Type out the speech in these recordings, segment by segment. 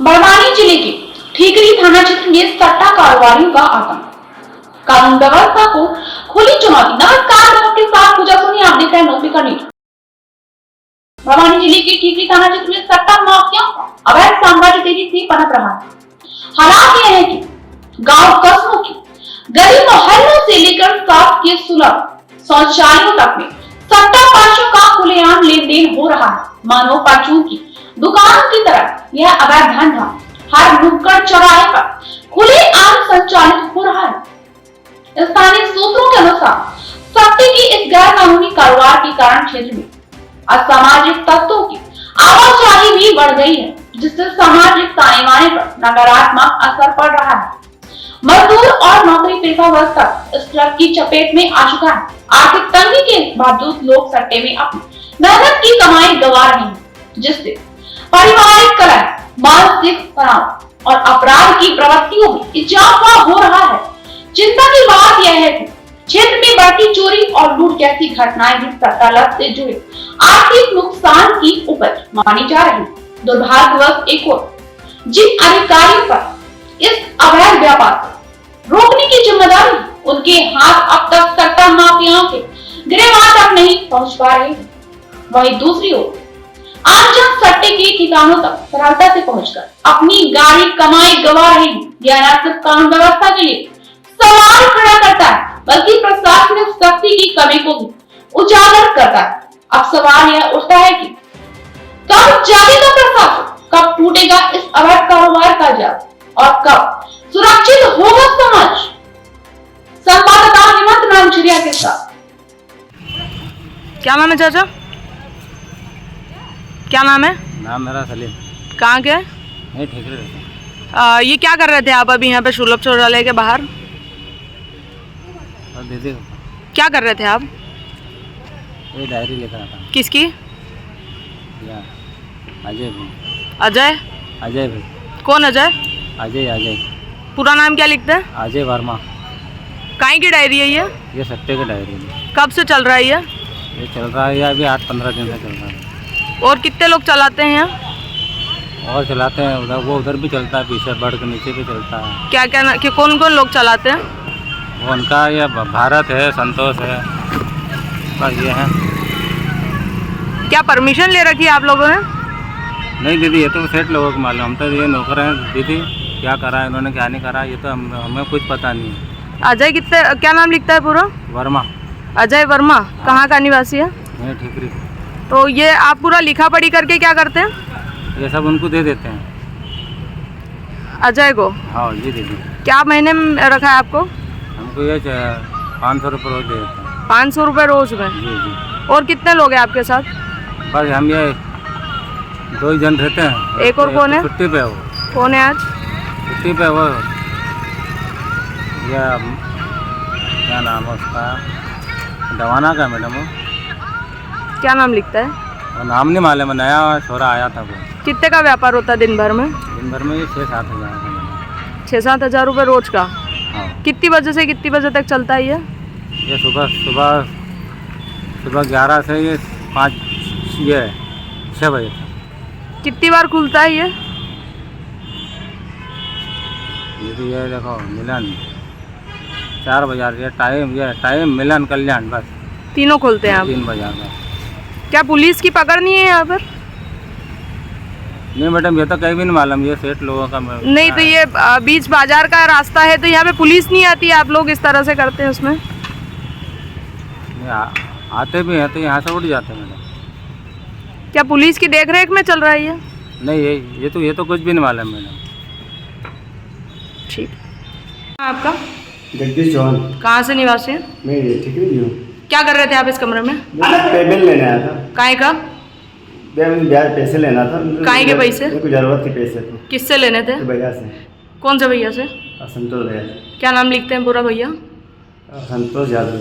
बड़वानी जिले के ठीकरी थाना क्षेत्र में सट्टा कारोबारियों का आतंक, कानून व्यवस्था को खुली चुनौती। नमस्कार, के साथ पूजा सोनी, आप देख रहे हैं नौकरी का न्यूज। बड़वानी जिले के ठीकरी थाना क्षेत्र में सट्टा माफिया अवैध साम्राज्य तेजी से पनप रहा है। हालात यह है कि गांव कस्बों की गली मोहल्लों से लेकर सात के सुलभ शौचालयों तक में सट्टा पार्टियों का खुलेआम लेन देन हो रहा है। मानव पार्टियों की दुकान की तरह यह अवैध धंधा हर नुक्कड़ चौराहे पर खुलेआम संचालित हो रहा है। स्थानीय सूत्रों के अनुसार सट्टे की इस गैर कानूनी कारोबार के कारण क्षेत्र में असामाजिक तत्वों की आवाजाही भी बढ़ गई है, जिससे सामाजिक ताने बाने पर नकारात्मक असर पड़ रहा है। मजदूर और नौकरी पेशा वर्ग तक इस ट्रक की चपेट में आ चुका है। आर्थिक तंगी के बावजूद लोग सट्टे में अपनी मेहनत की कमाई गंवा रहे हैं, जिससे पारिवारिक कलह, मानसिक तनाव और अपराध की प्रवृत्तियों में इजाफा हो रहा है। चिंता की बात यह है कि क्षेत्र में बढ़ती चोरी और लूट जैसी घटनाएं भी सट्टा लत से जुड़े आर्थिक नुकसान की उपज मानी जा रही है। दुर्भाग्यवश एक और जिन अधिकारियों पर इस अवैध व्यापार को रोकने की जिम्मेदारी उनके हाथ अब तक सट्टा माफियाओं के गिरफ्तार तक नहीं पहुंच पा रहे हैं। वहीं दूसरी ओर आमजन सट्टे के ठिकानों तक सरलता से पहुंचकर अपनी गाड़ी कमाई गंवा रहे हैं। यह न सिर्फ कानून व्यवस्था के लिए सवाल खड़ा करता है, बल्कि प्रशासनिक शक्ति की कमी को भी उजागर करता है। अब सवाल यह उठता है कि कब जागेगा प्रशासन, कब टूटेगा इस अवैध कारोबार का जाल और कब सुरक्षित होगा समाज। संवाददाता हेमंत नामचुरिया के साथ। क्या नाम है चाचा? क्या नाम है? नाम मेरा सलीम। कहाँ के? मैं ठीकरी रहता हूँ। ये क्या कर रहे थे आप अभी यहाँ पे सुलभ शौचालय के बाहर? और दीदी क्या कर रहे थे आप? ये डायरी लेकर आता हूँ। किसकी? या अजय भाई। अजय? अजय भाई। कौन अजय? अजय पूरा नाम क्या लिखते हैं? अजय वर्मा। काहे की डायरी है ये सट्टे की डायरी है। कब से चल रहा है ये चल रहा है, अभी 8-15 दिन से चल रहा है। और कितने लोग चलाते हैं यहाँ? और चलाते हैं उधर, वो उधर भी चलता है, पीछे बढ़ के नीचे भी चलता है। क्या क्या कि कौन कौन लोग चलाते हैं? वो उनका ये भारत है, संतोष है, बस ये है। क्या परमिशन ले रखी है आप लोगों ने? नहीं दीदी, ये तो सेठ लोगों को मालूम, हम तो ये नौकर हैं दीदी। क्या करा है इन्होंने, क्या नहीं करा, ये तो हमें कुछ पता नहीं है। अजय कितने क्या नाम लिखता है पूरा? वर्मा। अजय वर्मा। कहाँ का निवासी है? मैं ठीकरी। तो ये आप पूरा लिखा पढ़ी करके क्या करते हैं? ये सब उनको दे देते हैं, अजय को? हाँ जी दीदी। क्या महीने में रखा है आपको? हमको ये 500 रुपये रोज दे देते हैं। 500 रुपये रोज में? जी जी। और कितने लोग हैं आपके साथ? बस हम ये 2 ही जन रहते हैं। एक और कौन है? छुट्टी पे वो। कौन है आज? छुट्टी पे वो, या क्या नाम है उसका, दवाना का मैडम वो। क्या नाम लिखता है? वो नाम नहीं मालूम, नया छोरा आया था वो। कितने का व्यापार होता है दिन भर में? दिन भर में ये 6-7 हज़ार का मैडम। 6-7 हज़ार रुपये रोज का? हाँ। कितनी बजे से कितनी बजे तक चलता है ये? ये सुबह 11 से ये 6 बजे तक। कितनी बार खुलता है ये? ये देखो मिलन 4 बाजार, ये टाइम मिलन कल्याण, बस तीनों खोलते हैं आप? 3 बाजार का। क्या पुलिस की पकड़ नहीं है यहाँ पर? नहीं मैडम, ये तो कहीं भी नहीं मालूम, ये सेठ लोगों का नहीं तो ये बीच बाजार का रास्ता है, तो यहाँ पे पुलिस नहीं आती है? आप लोग इस तरह से करते हैं उसमें? आते भी हैं तो यहाँ से उठ जाते हैं मैडम। क्या पुलिस की देखरेख में चल रहा है ये? नहीं, ये तो कुछ भी नहीं मालूम मैडम। ठीक। आपका? जगदीश चौहान। कहाँ से निवासी है? मैं ठीकरी हूँ। क्या कर रहे थे आप इस कमरे में? पेमेंट लेने आया था। काहे का? ब्याज पैसे लेना था। काहे के पैसे? मेरे को जरूरत थी पैसे। तो किससे लेने थे? भैया से। कौन से भैया से? संतोष भैया। क्या नाम लिखते हैं पूरा भैया? संतोष यादव।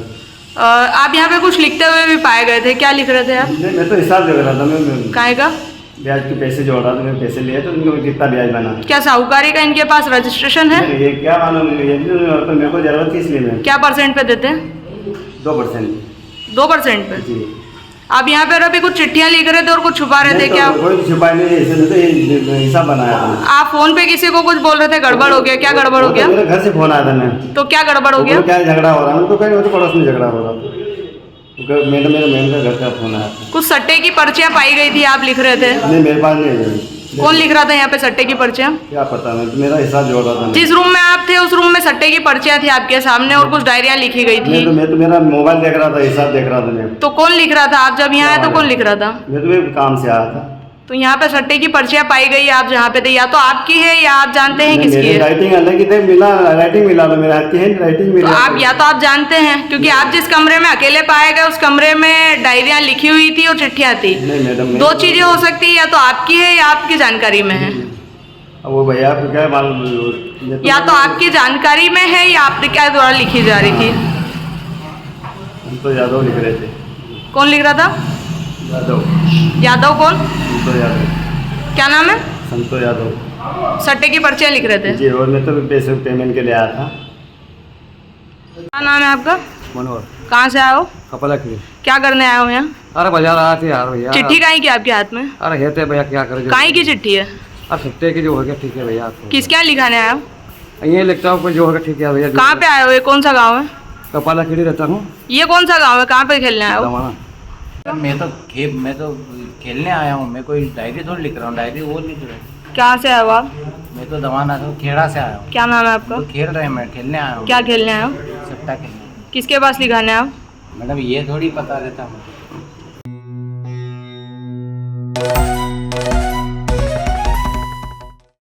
आप यहाँ पे कुछ लिखते हुए भी पाए गए थे, क्या लिख रहे थे आप? मैं तो हिसाब लग रहा था। मैं काहे का? ब्याज के पैसे जोड़ रहा था, मैंने पैसे लिए तो उनको कितना ब्याज बना। क्या साहूकारी का इनके पास रजिस्ट्रेशन है? ये क्या मालूम, मेरे को जरूरत थी इसलिए मैं। क्या परसेंट पे देते हैं? 2%। 2% पे? जी। आप यहाँ पे अभी कुछ चिट्ठियां लिख रहे थे और कुछ छुपा रहे थे नहीं क्या? तो कोई छुपाई नहीं है, ऐसे तो ये हिसाब बनाया था। आप फोन पे किसी को कुछ बोल रहे थे, गड़बड़ हो गया, क्या गड़बड़ हो गया? मेरे घर से फोन आया था मैं, तो क्या गड़बड़ हो गया? क्या झगड़ा हो रहा है, उनको कहीं पड़ोस में झगड़ा हो रहा था, मेरे बहन का घर का फोन आया था। कुछ सट्टे की पर्चियां पाई गई थी, आप लिख रहे थे। नहीं मेरे पास नहीं है। कौन लिख रहा था यहाँ पे सट्टे की पर्चियां? क्या पता, मैं तो मेरा हिसाब जोड़ रहा था। जिस रूम में आप थे उस रूम में सट्टे की पर्चियां थी आपके सामने और कुछ डायरियां लिखी गई थी। मैं तो मेरा मोबाइल देख रहा था, हिसाब देख रहा था मैं। तो कौन लिख रहा था? आप जब यहाँ आए तो कौन लिख रहा था? मैं तो एक काम से आया था। तो यहाँ पे सट्टे की पर्चियां पाई गई, आप जहाँ पे थे, या तो आपकी है या आप जानते हैं किसकी है? राइटिंग अलग ही थे, मिला राइटिंग मिला तो मेरा हाथ की है, राइटिंग तो मिला। आप या तो आप जानते हैं, क्योंकि आप जिस कमरे में अकेले पाए गए उस कमरे में डायरियां लिखी हुई थी और चिट्ठियां थी। नहीं मैडम, दो चीजें हो सकती है, या तो आपकी है या आपकी जानकारी में है। वो भैया आपको क्या मालूम, या तो आपकी जानकारी में है या आपके क्या द्वारा लिखी जा रही थी? हम तो यादव लिख रहे थे। कौन लिख रहा था? यादव। यादव कौन? संतो यादव। क्या नाम है? संतो यादव। सट्टे की पर्चियां लिख रहे थे। जी, और मैं तो पैसे पेमेंट के लिए आया था। क्या नाम है आपका? मनोहर। कहाँ से आए हो? कपला की। क्या करने आए हो यहाँ? अरे बाजार आए थे यार भैया। चिट्ठी काहे की आपके हाथ में? अरे है थे भैया, क्या करे। काहे की चिट्ठी है? अरे सट्टे की जो हो गया ठीक है भैया। किसके यहाँ लिखाने आए हो? ये लिखता हूँ, कोई जो होगा ठीक है भैया। कहाँ पे आए हो? ये कौन सा गाँव है? कपाला खिड़ी रहता हूँ। ये कौन सा गाँव है? कहाँ पे खेलने आए हो? दमाना। मैं तो खेलने आया हूँ, मैं कोई डायरी थोड़ी लिख रहा हूँ, डायरी वो लिख रहा हूँ। कहाँ से आए हो आप? मैं तो दवाना से खेड़ा से आया हूँ। क्या नाम है आपका? तो खेल रहे हैं, मैं खेलने आया हूँ। क्या खेलने आए हो? सट्टा खेलने। किसके पास लिखाने आए हो? मैडम ये थोड़ी पता रहता मुझे।